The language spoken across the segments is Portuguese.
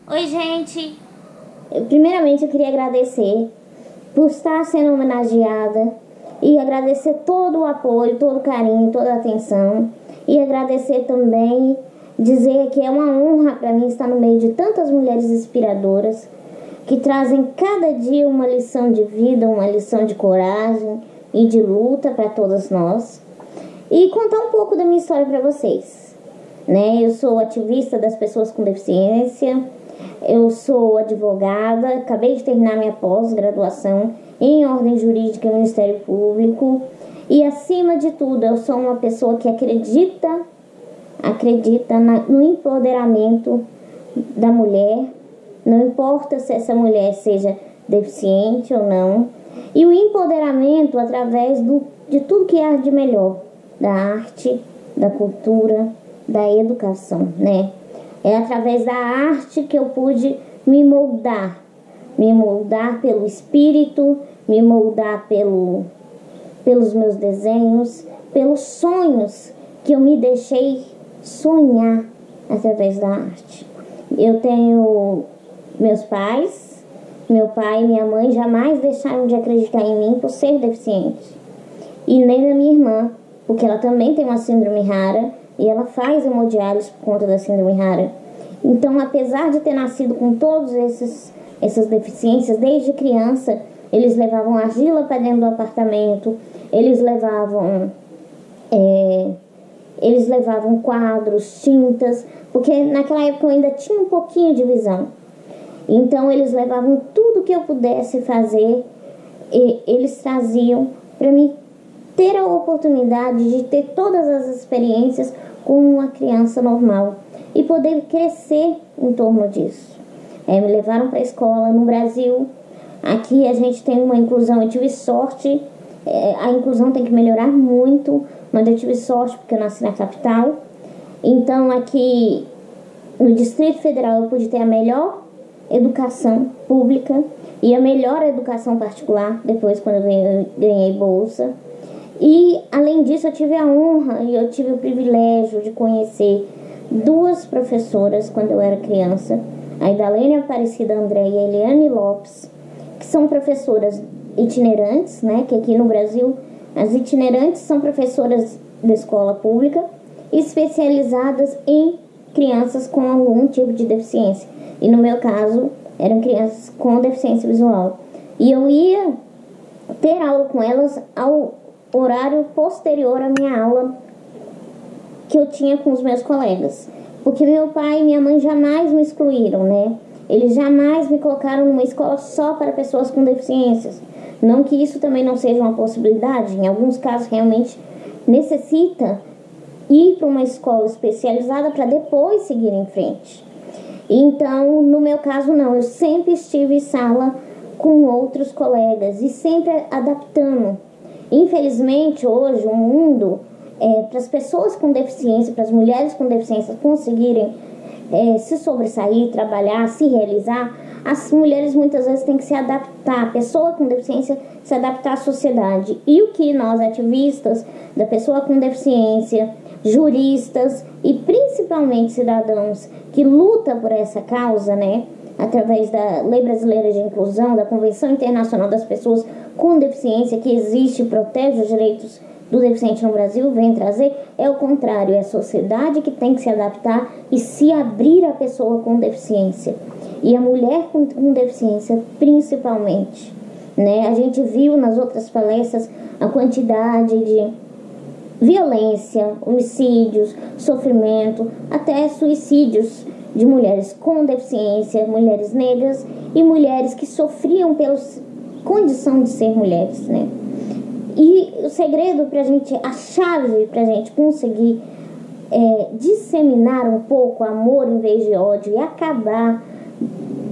Oi, gente! Primeiramente, eu queria agradecer por estar sendo homenageada e agradecer todo o apoio, todo o carinho, toda a atenção. E agradecer também, dizer que é uma honra para mim estar no meio de tantas mulheres inspiradoras que trazem cada dia uma lição de vida, uma lição de coragem e de luta para todas nós. E contar um pouco da minha história para vocês. Eu sou ativista das pessoas com deficiência, eu sou advogada, acabei de terminar minha pós-graduação em ordem jurídica e Ministério Público. E acima de tudo, eu sou uma pessoa que acredita no empoderamento da mulher, não importa se essa mulher seja deficiente ou não. E o empoderamento através de tudo que há de melhor, da arte, da cultura, da educação, É através da arte que eu pude me moldar pelo espírito, me moldar pelos meus desenhos, pelos sonhos que eu me deixei sonhar através da arte. Eu tenho meus pais, meu pai e minha mãe jamais deixaram de acreditar em mim por ser deficiente. E nem na minha irmã, porque ela também tem uma síndrome rara e ela faz hemodiálise por conta da síndrome rara. Então, apesar de ter nascido com todas essas deficiências desde criança, eles levavam argila para dentro do apartamento, eles levavam quadros, tintas, porque naquela época eu ainda tinha um pouquinho de visão. Então, eles levavam tudo que eu pudesse fazer e eles traziam para mim ter a oportunidade de ter todas as experiências como uma criança normal e poder crescer em torno disso. Me levaram para a escola no Brasil. Aqui a gente tem uma inclusão, eu tive sorte, a inclusão tem que melhorar muito, mas eu tive sorte porque eu nasci na capital. Então aqui no Distrito Federal eu pude ter a melhor educação pública e a melhor educação particular, depois quando eu ganhei bolsa. E além disso eu tive a honra e eu tive o privilégio de conhecer duas professoras quando eu era criança, a Idalene Aparecida André e a Eliane Lopes, que são professoras itinerantes, que aqui no Brasil as itinerantes são professoras da escola pública especializadas em crianças com algum tipo de deficiência. E no meu caso eram crianças com deficiência visual. E eu ia ter aula com elas ao horário posterior à minha aula que eu tinha com os meus colegas, porque meu pai e minha mãe jamais me excluíram, Eles jamais me colocaram numa escola só para pessoas com deficiências. Não que isso também não seja uma possibilidade, em alguns casos realmente necessita ir para uma escola especializada para depois seguir em frente. Então, no meu caso não, eu sempre estive em sala com outros colegas e sempre adaptando. Infelizmente, hoje, o mundo, para as pessoas com deficiência, para as mulheres com deficiência conseguirem se sobressair, trabalhar, se realizar, as mulheres muitas vezes têm que se adaptar, a pessoa com deficiência se adaptar à sociedade. E o que nós, ativistas da pessoa com deficiência, juristas e principalmente cidadãos que lutam por essa causa, através da Lei Brasileira de Inclusão, da Convenção Internacional das Pessoas com Deficiência, que existe e protege os direitos do deficiente no Brasil, vem trazer, é o contrário, é a sociedade que tem que se adaptar e se abrir à pessoa com deficiência. E a mulher com deficiência, principalmente. A gente viu nas outras palestras a quantidade de violência, homicídios, sofrimento, até suicídios de mulheres com deficiência, mulheres negras e mulheres que sofriam pela condição de ser mulheres, E o segredo pra gente, a chave pra gente conseguir disseminar um pouco amor em vez de ódio e acabar,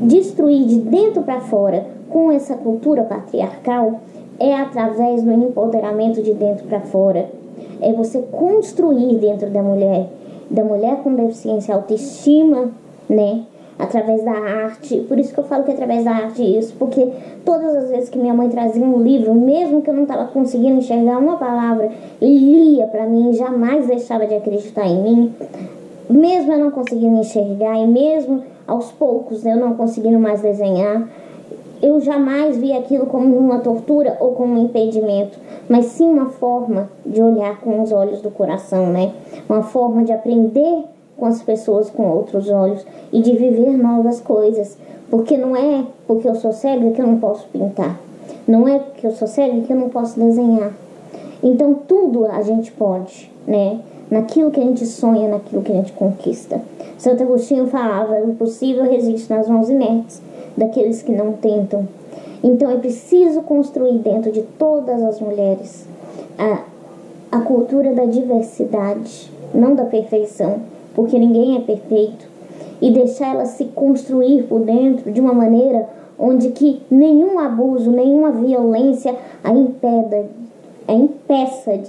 destruir de dentro para fora com essa cultura patriarcal é através do empoderamento de dentro para fora. É você construir dentro da mulher com deficiência, autoestima, através da arte. Por isso que eu falo que é através da arte isso, porque todas as vezes que minha mãe trazia um livro, mesmo que eu não estava conseguindo enxergar uma palavra, lia para mim, jamais deixava de acreditar em mim, mesmo eu não conseguindo enxergar e mesmo aos poucos, eu não conseguindo mais desenhar, eu jamais vi aquilo como uma tortura ou como um impedimento, mas sim uma forma de olhar com os olhos do coração, né? Uma forma de aprender com as pessoas com outros olhos e de viver novas coisas. Porque não é porque eu sou cega que eu não posso pintar. Não é porque eu sou cega que eu não posso desenhar. Então tudo a gente pode, né? Naquilo que a gente sonha, naquilo que a gente conquista. Santo Agostinho falava: o impossível resiste nas mãos inertes daqueles que não tentam. Então é preciso construir dentro de todas as mulheres a cultura da diversidade, não da perfeição, porque ninguém é perfeito, e deixar ela se construir por dentro de uma maneira onde que nenhum abuso, nenhuma violência a impeça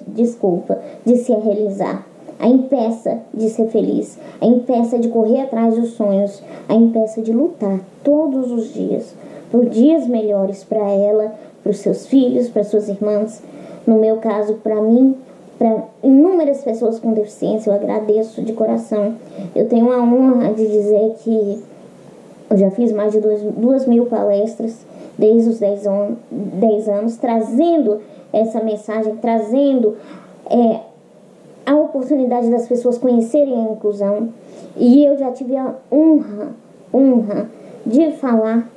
de se realizar, a impeça de ser feliz, a impeça de correr atrás dos sonhos, a impeça de lutar todos os dias por dias melhores para ela, para os seus filhos, para suas irmãs. No meu caso, para mim, para inúmeras pessoas com deficiência, eu agradeço de coração. Eu tenho a honra de dizer que eu já fiz mais de 2.000 palestras desde os 10 anos, trazendo essa mensagem, trazendo a oportunidade das pessoas conhecerem a inclusão. E eu já tive a honra de falar,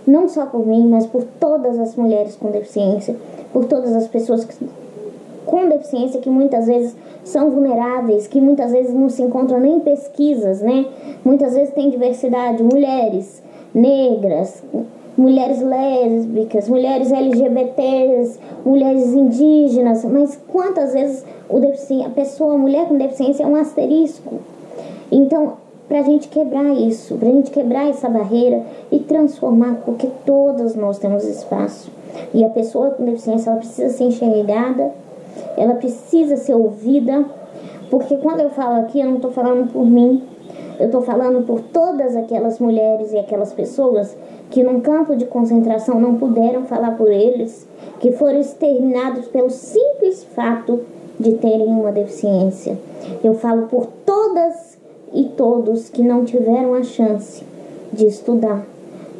não só por mim, mas por todas as mulheres com deficiência, por todas as pessoas com deficiência que muitas vezes são vulneráveis, que muitas vezes não se encontram nem em pesquisas, né? Muitas vezes tem diversidade, mulheres negras, mulheres lésbicas, mulheres LGBTs, mulheres indígenas, mas quantas vezes a mulher com deficiência é um asterisco? Então, para a gente quebrar isso, para a gente quebrar essa barreira e transformar, porque todas nós temos espaço. E a pessoa com deficiência, ela precisa ser enxergada, ela precisa ser ouvida, porque quando eu falo aqui, eu não estou falando por mim, eu estou falando por todas aquelas mulheres e aquelas pessoas que num campo de concentração não puderam falar por eles, que foram exterminados pelo simples fato de terem uma deficiência. Eu falo por todas e todos que não tiveram a chance de estudar,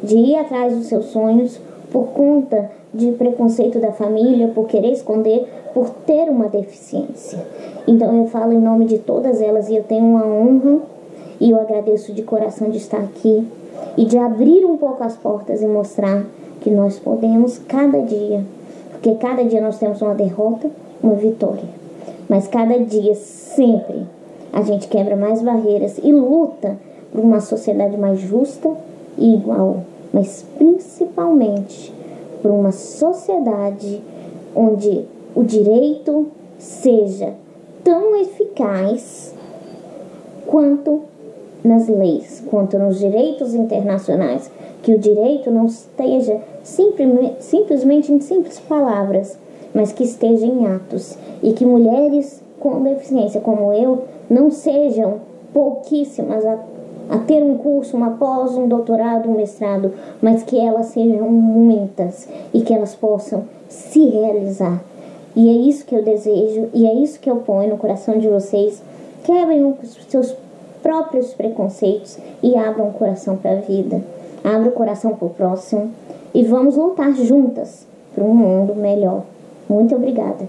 de ir atrás dos seus sonhos por conta de preconceito da família, por querer esconder, por ter uma deficiência. Então eu falo em nome de todas elas e eu tenho uma honra e eu agradeço de coração de estar aqui e de abrir um pouco as portas e mostrar que nós podemos cada dia, porque cada dia nós temos uma derrota, uma vitória, mas cada dia sempre a gente quebra mais barreiras e luta por uma sociedade mais justa e igual, mas principalmente por uma sociedade onde o direito seja tão eficaz quanto nas leis, quanto nos direitos internacionais, que o direito não esteja simplesmente em simples palavras, mas que esteja em atos, e que mulheres com deficiência como eu não sejam pouquíssimas a ter um curso, uma pós, um doutorado, um mestrado, mas que elas sejam muitas e que elas possam se realizar. E é isso que eu desejo e é isso que eu ponho no coração de vocês. Quebrem os seus próprios preconceitos e abram o coração para a vida. Abra o coração para o próximo e vamos lutar juntas para um mundo melhor. Muito obrigada.